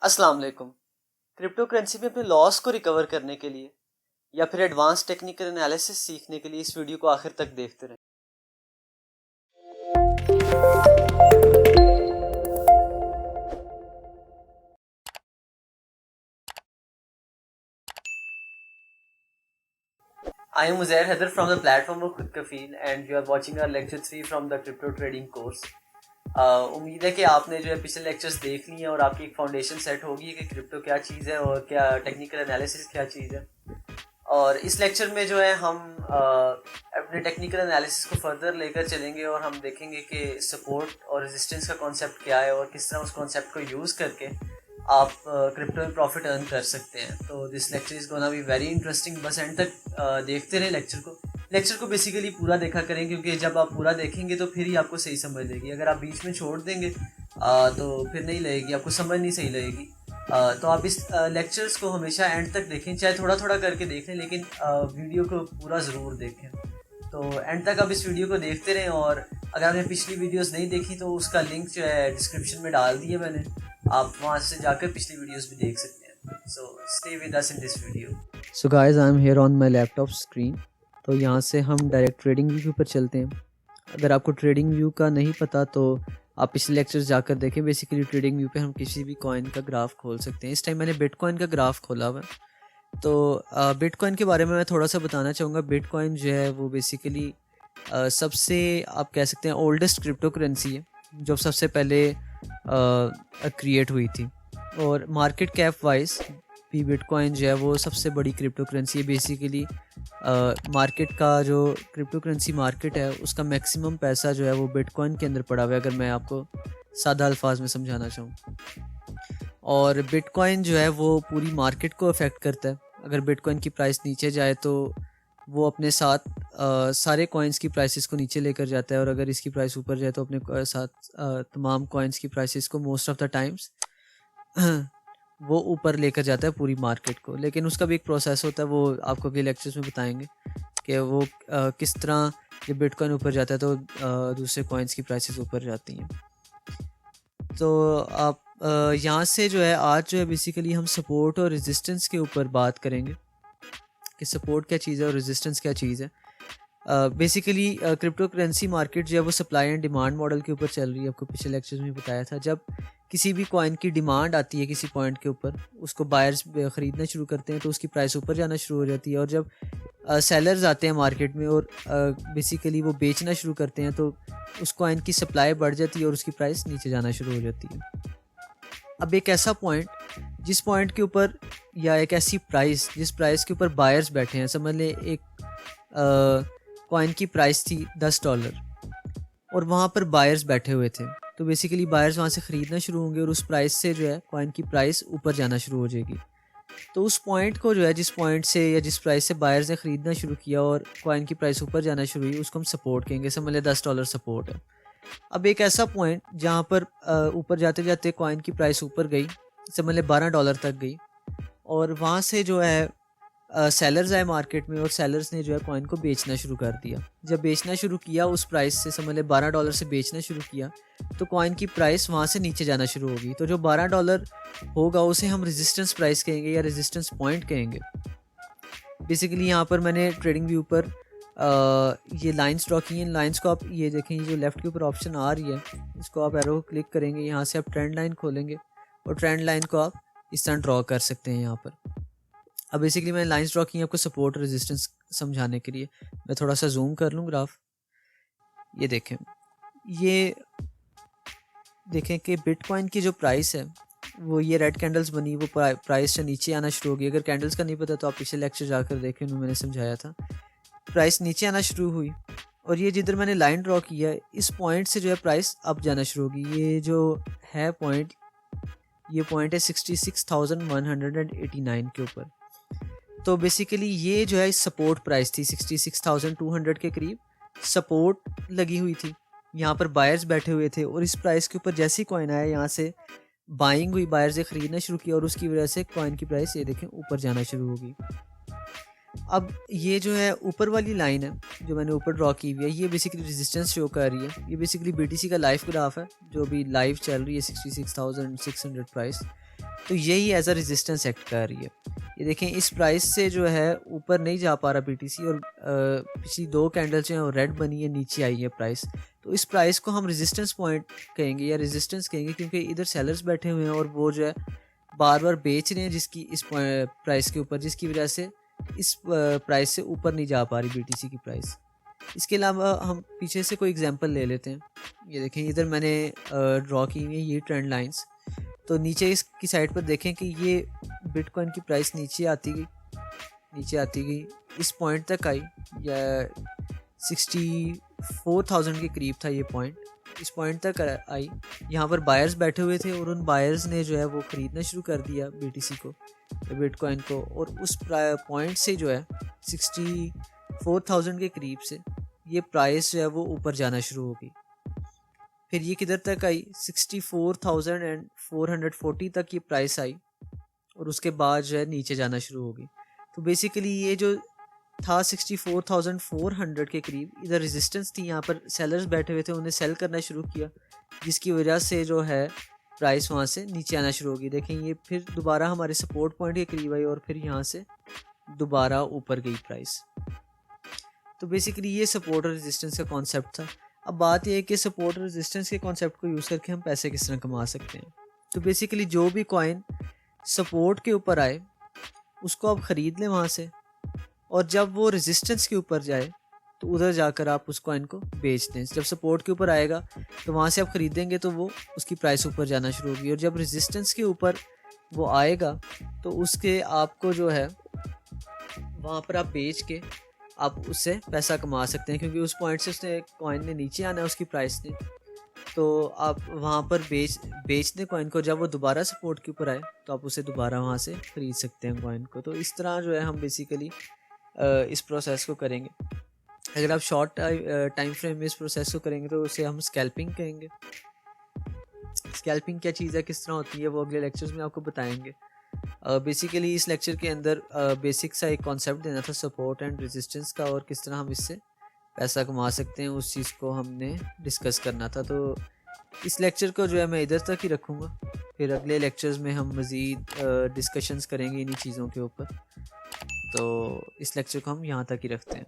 अस्सलाम वालेकुम। Crypto currency में अपने लॉस को रिकवर करने के लिए या फिर एडवांस टेक्निकल एनालिसिस सीखने के लिए इस वीडियो को आखिर तक देखते रहें। I am Uzair Haider from the platform of Khud Kafil and you are watching our lecture 3 from the crypto trading course. उम्मीद है कि आपने जो है पिछले लेक्चर्स देख लिए हैं और आपकी एक फाउंडेशन सेट होगी कि क्रिप्टो क्या चीज़ है और क्या टेक्निकल एनालिसिस क्या चीज़ है। और इस लेक्चर में जो है हम अपने टेक्निकल एनालिसिस को फर्दर लेकर चलेंगे और हम देखेंगे कि सपोर्ट और रेजिस्टेंस का कॉन्सेप्ट क्या है और किस तरह उस कॉन्सेप्ट को यूज़ करके आप क्रिप्टो में प्रॉफिट अर्न कर सकते हैं। तो this lecture is gonna be very interesting. बस एंड तक देखते रहें लेक्चर को बेसिकली पूरा देखा करें, क्योंकि जब आप पूरा देखेंगे तो फिर ही आपको सही समझ लेगी। अगर आप बीच में छोड़ देंगे तो फिर नहीं लगेगी, आपको समझ नहीं सही लगेगी। तो आप इस लेक्चर्स को हमेशा एंड तक देखें, चाहे थोड़ा थोड़ा करके देख लें, लेकिन वीडियो को पूरा ज़रूर देखें। तो एंड तक आप इस वीडियो को देखते रहें और अगर आपने पिछली वीडियोस नहीं देखी तो उसका लिंक जो है डिस्क्रिप्शन में डाल दिया मैंने, आप वहाँ से जाकर पिछली वीडियोस भी देख सकते हैं। So stay with us in this video. So guys, I am here on my laptop screen. तो यहाँ से हम डायरेक्ट ट्रेडिंग व्यू पर चलते हैं। अगर आपको ट्रेडिंग व्यू का नहीं पता तो आप पिछले लेक्चर्स जाकर देखें। बेसिकली ट्रेडिंग व्यू पे हम किसी भी कॉइन का ग्राफ खोल सकते हैं। इस टाइम मैंने बिटकॉइन का ग्राफ खोला हुआ है। तो बिटकॉइन के बारे में मैं थोड़ा सा बताना चाहूँगा। बिटकॉइन जो है वो बेसिकली सबसे आप कह सकते हैं ओल्डेस्ट क्रिप्टो करेंसी है, जो सबसे पहले क्रिएट हुई थी। और मार्केट कैप वाइज भी बिटकॉइन जो है वो सबसे बड़ी क्रिप्टो करेंसी है। बेसिकली मार्केट का जो क्रिप्टो करेंसी मार्केट है उसका मैक्सिमम पैसा जो है वो बिटकॉइन के अंदर पड़ा हुआ है, अगर मैं आपको सादा अल्फाज में समझाना चाहूँ। और बिटकॉइन जो है वो पूरी मार्केट को अफेक्ट करता है। अगर बिटकॉइन की प्राइस नीचे जाए तो वो अपने साथ सारे कॉइन्स की प्राइसेस को नीचे लेकर जाता है, और अगर इसकी प्राइस ऊपर जाए तो अपने साथ तमाम कॉइन्स की प्राइसेस को मोस्ट ऑफ द टाइम्स वो ऊपर लेकर जाता है पूरी मार्केट को। लेकिन उसका भी एक प्रोसेस होता है, वो आपको अगले लेक्चर्स में बताएंगे कि वो किस तरह जब बिटकॉइन ऊपर जाता है तो दूसरे कॉइन्स की प्राइसेस ऊपर जाती हैं। तो आप यहाँ से जो है आज जो है बेसिकली हम सपोर्ट और रेजिस्टेंस के ऊपर बात करेंगे कि सपोर्ट क्या चीज़ है और रेजिस्टेंस क्या चीज़ है। बेसिकली क्रिप्टो करेंसी मार्केट जो है वो सप्लाई एंड डिमांड मॉडल के ऊपर चल रही है। आपको पिछले लेक्चर्स में बताया था, जब किसी भी कॉइन की डिमांड आती है किसी पॉइंट के ऊपर, उसको बायर्स ख़रीदना शुरू करते हैं तो उसकी प्राइस ऊपर जाना शुरू हो जाती है। और जब सेलर्स आते हैं मार्केट में और बेसिकली वो बेचना शुरू करते हैं तो उस कॉइन की सप्लाई बढ़ जाती है और उसकी प्राइस नीचे जाना शुरू हो जाती है। अब एक ऐसा पॉइंट जिस पॉइंट के ऊपर या एक ऐसी प्राइस जिस प्राइस के ऊपर बायर्स बैठे हैं, समझ लें एक कॉइन की प्राइस थी $10 और वहाँ पर बायर्स बैठे हुए थे, तो बेसिकली बायर्स वहाँ से ख़रीदना शुरू होंगे और उस प्राइस से जो है कॉइन की प्राइस ऊपर जाना शुरू हो जाएगी। तो उस पॉइंट को जो है जिस पॉइंट से या जिस प्राइस से बायर्स ने ख़रीदना शुरू किया और कॉइन की प्राइस ऊपर जाना शुरू हुई, उसको हम सपोर्ट कहेंगे। समझ लें $10 सपोर्ट है। अब एक ऐसा पॉइंट जहाँ पर ऊपर जाते जाते कॉइन की प्राइस ऊपर गई, समझ लें $12 तक गई, और वहाँ से जो है सेलर्स आए मार्केट में और सेलर्स ने जो है कॉइन को बेचना शुरू कर दिया। जब बेचना शुरू किया उस प्राइस से, समझ लें $12 से बेचना शुरू किया, तो कॉइन की प्राइस वहाँ से नीचे जाना शुरू होगी। तो जो $12 होगा उसे हम रेजिस्टेंस प्राइस कहेंगे या रेजिस्टेंस पॉइंट कहेंगे। बेसिकली यहाँ पर मैंने ट्रेडिंग व्यू पर ये लाइंस ड्रॉ की हैं। लाइंस को आप ये देखें, जो लेफ़्ट के ऊपर ऑप्शन आ रही है इसको आप एरो क्लिक करेंगे, यहाँ से आप ट्रेंड लाइन खोलेंगे और ट्रेंड लाइन को आप इस तरह ड्रॉ कर सकते हैं यहाँ पर। अब बेसिकली मैंने लाइंस ड्रॉ की हैं आपको सपोर्ट और रेजिस्टेंस समझाने के लिए। मैं थोड़ा सा जूम कर लूँ ग्राफ। ये देखें कि बिटकॉइन की जो प्राइस है वो ये रेड कैंडल्स बनी, वो प्राइस से नीचे आना शुरू हो गई। अगर कैंडल्स का नहीं पता तो आप पिछले लेक्चर जाकर देखें, उन्होंने मैंने समझाया था। प्राइस नीचे आना शुरू हुई और ये जिधर मैंने लाइन ड्रॉ किया है इस पॉइंट से जो है प्राइस अप जाना शुरू होगी। ये जो है पॉइंट, ये पॉइंट है 66,189 के ऊपर। तो बेसिकली ये जो है सपोर्ट प्राइस थी, 66,200 के करीब सपोर्ट लगी हुई थी। यहाँ पर बायर्स बैठे हुए थे और इस प्राइस के ऊपर जैसे ही कॉइन आया यहाँ से बाइंग हुई, बायर्स ने ख़रीदना शुरू किया और उसकी वजह से कॉइन की प्राइस ये देखें ऊपर जाना शुरू होगी। अब ये जो है ऊपर वाली लाइन है जो मैंने ऊपर ड्रॉ की हुई है, ये बेसिकली रेजिस्टेंस शो कर रही है। ये बेसिकली BTC का लाइव ग्राफ है जो भी लाइव चल रही है, 66,600 प्राइस। तो यही एज अ रेजिस्टेंस एक्ट कर रही है। ये देखें इस प्राइस से जो है ऊपर नहीं जा पा रहा BTC, और पिछली 2 कैंडल जो है वो रेड बनी है, नीचे आई है प्राइस। तो इस प्राइस को हम रेजिस्टेंस पॉइंट कहेंगे या रेजिस्टेंस कहेंगे, क्योंकि इधर सेलर्स बैठे हुए हैं और वो जो है बार बार बेच रहे हैं जिसकी इस प्राइस के ऊपर, जिसकी वजह से इस प्राइस से ऊपर नहीं जा पा रही BTC की प्राइस। इसके अलावा हम पीछे से कोई एग्जांपल ले लेते हैं। ये देखें इधर मैंने ड्रॉ की हुई है ये ट्रेंड लाइंस। तो नीचे इसकी साइड पर देखें कि ये बिटकॉइन की प्राइस नीचे आती गई इस पॉइंट तक आई, या 64,000 के करीब था ये पॉइंट, इस पॉइंट तक आई। यहाँ पर बायर्स बैठे हुए थे और उन बायर्स ने जो है वो ख़रीदना शुरू कर दिया BTC को, बिटकॉइन को, और उस पॉइंट से जो है 64,000 के करीब से ये प्राइस जो है वो ऊपर जाना शुरू हो गई। फिर ये किधर तक आई, 64,440 तक ये प्राइस आई, और उसके बाद जो है नीचे जाना शुरू हो गई। तो बेसिकली ये जो था 64,400 के करीब, इधर रेजिस्टेंस थी, यहाँ पर सेलर्स बैठे हुए थे, उन्हें सेल करना शुरू किया, जिसकी वजह से जो है प्राइस वहाँ से नीचे आना शुरू हो गई। देखें ये फिर दोबारा हमारे सपोर्ट पॉइंट के करीब आई और फिर यहाँ से दोबारा ऊपर गई प्राइस। तो बेसिकली ये सपोर्ट और रेजिस्टेंस का कॉन्सेप्ट था। अब बात यह है कि सपोर्ट और रेजिस्टेंस के कॉन्सेप्ट को यूज़ करके हम पैसे किस तरह कमा सकते हैं। तो बेसिकली जो भी कॉइन सपोर्ट के ऊपर आए उसको आप ख़रीद लें वहाँ से, और जब वो रेजिस्टेंस के ऊपर जाए तो उधर जाकर आप उस कॉइन को बेच दें। जब सपोर्ट के ऊपर आएगा तो वहाँ से आप ख़रीदेंगे तो वो उसकी प्राइस ऊपर जाना शुरू होगी, और जब रेजिस्टेंस के ऊपर वो आएगा तो उसके आपको जो है वहाँ पर आप बेच के आप उससे पैसा कमा सकते हैं, क्योंकि उस पॉइंट से उसने कॉइन ने नीचे आना है उसकी प्राइस ने। तो आप वहाँ पर बेच दें कॉइन को, जब वो दोबारा सपोर्ट के ऊपर आए तो आप उसे दोबारा वहाँ से ख़रीद सकते हैं कॉइन को। तो इस तरह जो है हम बेसिकली इस प्रोसेस को करेंगे। अगर आप शॉर्ट टाइम फ्रेम में इस प्रोसेस को करेंगे तो उसे हम स्कैल्पिंग कहेंगे। स्कैल्पिंग क्या चीज़ है, किस तरह होती है, वो अगले लेक्चर्स में आपको बताएंगे। बेसिकली इस लेक्चर के अंदर बेसिक सा एक कॉन्सेप्ट देना था सपोर्ट एंड रेजिस्टेंस का, और किस तरह हम इससे पैसा कमा सकते हैं उस चीज़ को हमने डिस्कस करना था। तो इस लेक्चर को जो है मैं इधर तक ही रखूँगा, फिर अगले लेक्चर्स में हम मज़ीद डिस्कशंस करेंगे इन्हीं चीज़ों के ऊपर। तो इस लेक्चर को हम यहाँ तक ही रखते हैं।